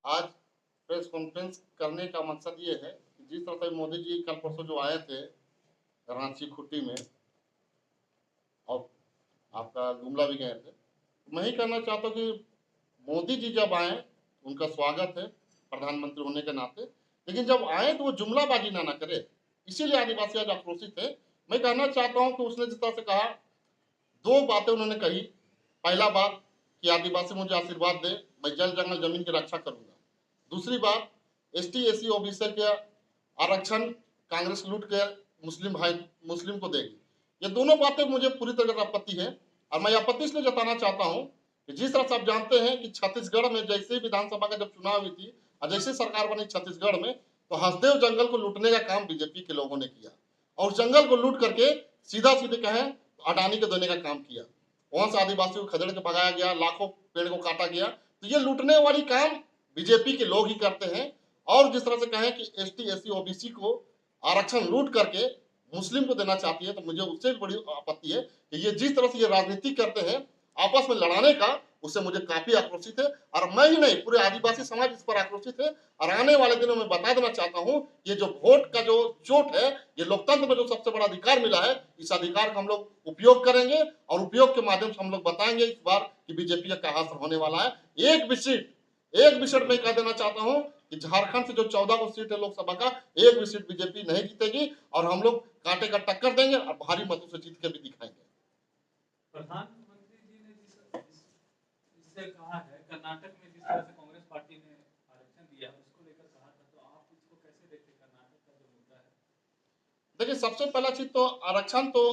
आज press conference करने का मकसद ये है कि जिस तरह से मोदी जी कल परसों जो आए थे रांची खुट्टी में और आपका जुमला भी गए थे, मैं ही कहना चाहता हूँ कि मोदी जी जब आए उनका स्वागत है प्रधानमंत्री होने के नाते, लेकिन जब आए तो वो जुमलाबाजी ना करे, इसीलिए आदिवासी आज आक्रोशित है। मैं कहना चाहता हूँ कि उसने जिस तरह से कहा, दो बातें उन्होंने कही। पहला बात कि आदिवासी मुझे आशीर्वाद दे, मैं जल जंगल जमीन की रक्षा करूंगा। दूसरी बात, एसटी एसी ओबीसी के आरक्षण कांग्रेस लूट के मुस्लिम को देगी। ये दोनों बातें मुझे पूरी तरह से आपत्ति है, और मैं आपत्ति इसलिए जताना चाहता हूं कि जिस तरह से आप जानते हैं कि छत्तीसगढ़ में जैसे विधानसभा का जब चुनाव हुई थी और जैसे सरकार बनी छत्तीसगढ़ में, तो हसदेव जंगल को लूटने का काम बीजेपी के लोगों ने किया और उस जंगल को लूट करके सीधा सीधे कहें तो अडानी को देने का काम किया। वहां से आदिवासी को खदेड़ के भगाया गया, लाखों पेड़ को काटा गया। तो ये लूटने वाली काम बीजेपी के लोग ही करते हैं। और जिस तरह से कहें कि एसटी एसी ओबीसी को आरक्षण लूट करके मुस्लिम को देना चाहती है, तो मुझे उससे भी बड़ी आपत्ति है कि ये जिस तरह से ये राजनीति करते हैं आपस में लड़ाने का, उससे मुझे काफी आक्रोशित है। और मैं ही नहीं, पूरे आदिवासी समाज इस पर आक्रोशित है। और आने वाले दिनों में बता देना चाहता हूं, ये जो वोट का जो चोट है, ये लोकतंत्र में जो सबसे बड़ा अधिकार मिला है, इस अधिकार का हम लोग उपयोग करेंगे और उपयोग के माध्यम से हम लोग बताएंगे इस बार कि बीजेपी का क्या हासिल होने वाला है। एक भी सीट में कह देना चाहता हूं कि झारखंड से जो 14 को सीट है लोकसभा का, एक भी सीट बीजेपी नहीं जीतेगी और हम लोग कांटे का टक्कर देंगे और भारी मतों से जीत के भी दिखाएंगे। प्रधानमंत्री जी ने इससे कहा है, कर्नाटक में जिस तरह से कांग्रेस पार्टी ने आरक्षण दिया उसको लेकर कहा था, तो आप इसको कैसे देखते हैं? कर्नाटक का जो मुद्दा है, देखिए सबसे पहला चीज तो आरक्षण तो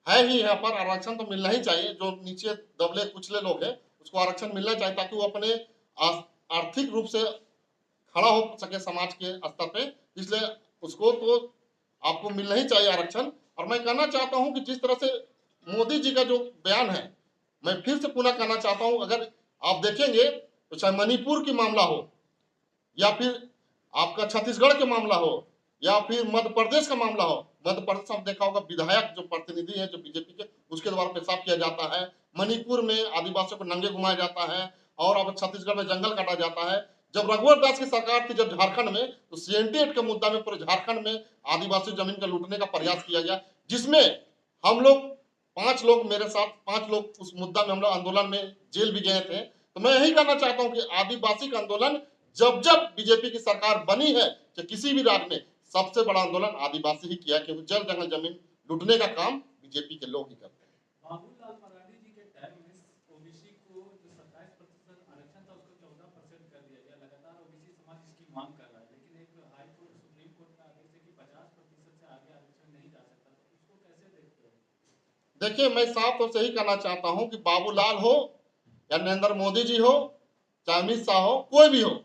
है ही, यहाँ पर आरक्षण तो मिलना ही चाहिए। जो नीचे दबले कुचले लोग हैं उसको आरक्षण मिलना चाहिए, ताकि वो अपने आर्थिक रूप से खड़ा हो सके समाज के स्तर पे। इसलिए उसको तो आपको मिलना ही चाहिए आरक्षण। और मैं कहना चाहता हूं कि जिस तरह से मोदी जी का जो बयान है, मैं फिर से पुनः कहना चाहता हूं, अगर आप देखेंगे तो चाहे मणिपुर की मामला हो या फिर आपका छत्तीसगढ़ के मामला हो या फिर मध्य प्रदेश का मामला हो, मध्य प्रदेश में देखा होगा विधायक जो प्रतिनिधि है जो बीजेपी के, उसके द्वारा पेशाब किया जाता है। मणिपुर में आदिवासियों को नंगे घुमाया जाता है और अब छत्तीसगढ़ में जंगल काटा जाता है। जब रघुवर दास की सरकार थी जब झारखंड में, तो सीएनटी एक्ट के मुद्दा में पूरे झारखंड में आदिवासी जमीन का लूटने का प्रयास किया गया, जिसमें हम लोग 5 लोग, मेरे साथ 5 लोग उस मुद्दा में हम लोग आंदोलन में जेल भी गए थे। तो मैं यही कहना चाहता हूं कि आदिवासी का आंदोलन जब जब बीजेपी की सरकार बनी है, चाहे किसी भी राज्य में, सबसे बड़ा आंदोलन आदिवासी ही किया, क्योंकि जल जंगल जमीन लूटने का काम बीजेपी के लोग ही करते हैं। बाबूलाल मरांडी जी के टाइम में ओबीसी को जो 27% आरक्षण था उसको 14% कर दिया गया। लगातार ओबीसी समाज इसकी मांग कर रहा है, लेकिन एक हाई कोर्ट सुप्रीम कोर्ट का आदेश है कि 50% से आगे आरक्षण नहीं जा सकता, तो उसको कैसे देखते हैं? देखिए मैं साफ तौर से ही कहना चाहता हूं कि बाबूलाल हो या नरेंद्र मोदी जी हो, चाहे अमित शाह हो, कोई भी हो,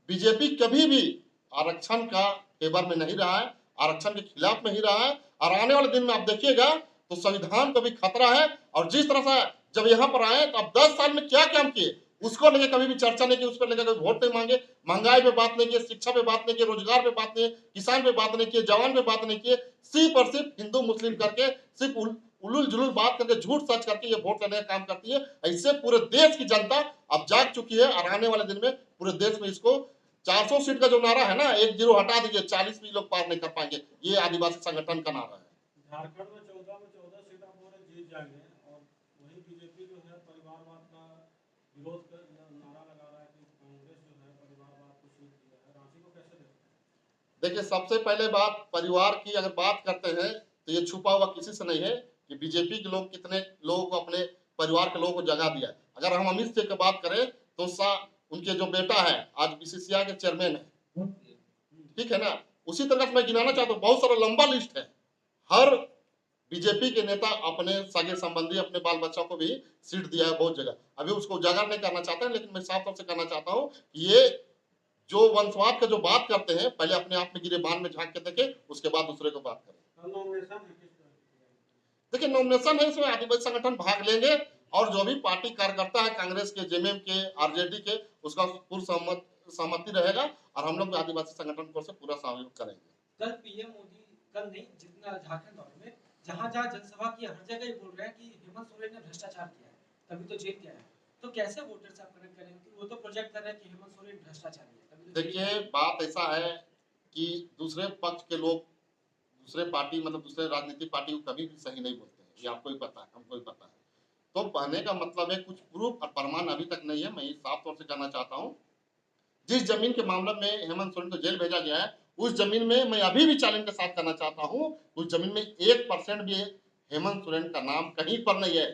बीजेपी कभी भी आरक्षण का फेवर में नहीं रहा है, आरक्षण के खिलाफ में ही रहा है। और आने वाले दिन में आप देखिएगा तो संविधान को भी खतरा है। और जिस तरह से जब यहाँ पर आए तो अब 10 साल में क्या काम किए उसको लेकर कभी भी चर्चा नहीं की, उस पर लेकर कभी वोट नहीं मांगे, महंगाई पे बात नहीं की, शिक्षा पे बात नहीं की, रोजगार पे बात नहीं, किसान पे बात नहीं की, जवान पे बात नहीं की। सिर्फ और सिर्फ हिंदू मुस्लिम करके, सिर्फ उलूल जुलूल बात करके, झूठ सच करके ये वोट लेने का काम करती है। ऐसे पूरे देश की जनता अब जाग चुकी है और आने वाले दिन में पूरे देश में इसको 400 सीट का जो नारा है ना, 1-0 हटा दीजिए, 40 भी लोग पार नहीं कर पाएंगे, ये आदिवासी संगठन का नारा है। झारखंड में 14 सीटें पूरे जीत जाएंगे और वही बीजेपी जो है परिवारवाद का विरोध कर नारा लगा रहा है कि कांग्रेस जो है परिवारवाद को सीट दिया है। रांची को कैसे देखते हैं? देखिए सबसे पहले बात परिवार की अगर बात करते हैं तो ये छुपा हुआ किसी से नहीं है कि बीजेपी के लोग कितने लोगों को, अपने परिवार के लोगों को जगा दिया है। अगर हम अमित शाह की बात करें तो उनके जो बेटा है आज बीसीसीआई के चेयरमैन है, ठीक है ना। उसी तरह से मैं गिनाना चाहता हूँ, बहुत सारा लंबा लिस्ट है। हर बीजेपी के नेता अपने सगे संबंधी, अपने बाल बच्चों को भी सीट दिया है बहुत जगह। अभी उसको उजागर नहीं करना चाहते हैं, लेकिन मैं साफ तौर से कहना चाहता हूँ कि ये जो वंशवाद का जो बात करते हैं, पहले अपने आप में गिरेबान में झांक के देखें, उसके बाद दूसरे को बात करें। देखिए नॉमिनेशन है, इसमें आदिवासी संगठन भाग लेंगे और जो भी पार्टी कार्यकर्ता है कांग्रेस के, जेएमएम के, आरजेडी के, उसका पूर्ण सहमति रहेगा और हम लोग आदिवासी संगठन को से पूरा सहयोग करेंगे। कल पीएम मोदी, कल नहीं जितना झारखंड दौरे में जहां जहां जनसभा की हर जगह ही बोल रहे हैं कि हेमंत सोरेन ने भ्रष्टाचार किया है तभी तो जेल गया है। तो कैसे वोटर से आप कनेक्ट करेंगे? वो तो प्रोजेक्ट कर रहे हैं कि हेमंत सोरेन भ्रष्टाचारी है। तभी तो देखिए बात ऐसा है कि दूसरे पक्ष के लोग दूसरे पार्टी मतलब दूसरे राजनीतिक पार्टी को कभी भी सही नहीं बोलते हैं, ये आपको ही पता है, हमको ही पता है। तो कहने का मतलब है कुछ प्रूफ और प्रमाण अभी तक नहीं है। मैं ये साफ तौर से कहना चाहता हूँ, जिस जमीन के मामले में हेमंत सोरेन को जेल भेजा गया है, उस जमीन में मैं अभी भी चैलेंज के साथ कहना चाहता हूँ, उस जमीन में 1% भी हेमंत सोरेन का नाम कहीं पर नहीं है।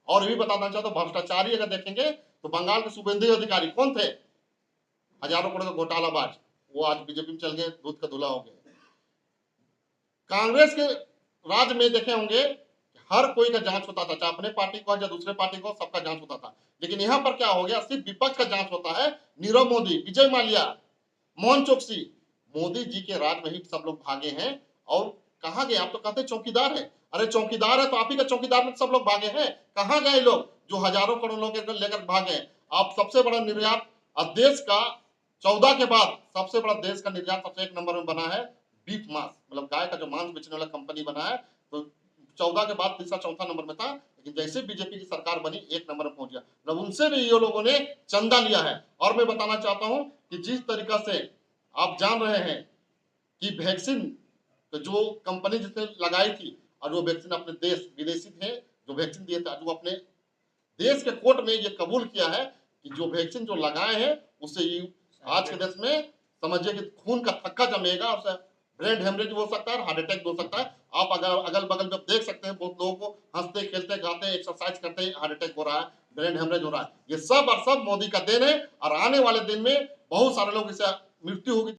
और ये भी बताना चाहता हूँ, भ्रष्टाचारी अगर देखेंगे तो बंगाल के शुभेंदु अधिकारी कौन थे, हजारों करोड़ का घोटालाबाज, वो आज बीजेपी में चल गए, दूध का धुला हो गए। कांग्रेस के राज में देखे होंगे हर कोई का जांच होता था, चाहे अपने पार्टी को या दूसरे पार्टी को, सबका जांच होता था। लेकिन यहाँ पर क्या हो गया, सिर्फ विपक्ष का जांच होता है। नीरव मोदी, विजय माल्या, मोहन चोकसी, मोदी जी के राज में ही सब लोग भागे हैं। और कहाँ गए? आप तो कहते हैं चौकीदार है, अरे चौकीदार है तो आप ही का चौकीदार में सब लोग भागे हैं। कहाँ गए लोग जो हजारों करोड़ लोग लेकर भागे? आप सबसे बड़ा निर्यात देश का 14 के बाद सबसे बड़ा देश का निर्यात सबसे 1 नंबर में बना है बीफ मांस, मतलब गाय का जो मांस बेचने वाला कंपनी बना है। तो 14 के बाद तीसरा चौथा नंबर में था, लेकिन जैसे बीजेपी की सरकार बनी 1 नंबर में पहुंच गया। मतलब उनसे भी ये लोगों ने चंदा लिया है। और मैं बताना चाहता हूं कि जिस तरीका से आप जान रहे हैं कि वैक्सीन तो जो कंपनी जिसने लगाई थी और वो वैक्सीन अपने देश विदेशी थे जो वैक्सीन दिए थे, वो अपने देश के कोर्ट में ये कबूल किया है कि जो वैक्सीन जो लगाए हैं उससे ये आज के देश में समझिए कि खून का थक्का जमेगा, उससे ब्रेन हेमरेज हो सकता है, हार्ट अटैक हो सकता है। आप अगर अगल बगल में देख सकते हैं, बहुत लोगों को हंसते खेलते गाते एक्सरसाइज करते हार्ट अटैक हो रहा है, ब्रेन हेमरेज हो रहा है। ये सब और सब मोदी का देन है और आने वाले दिन में बहुत सारे लोग इससे मृत्यु होगी।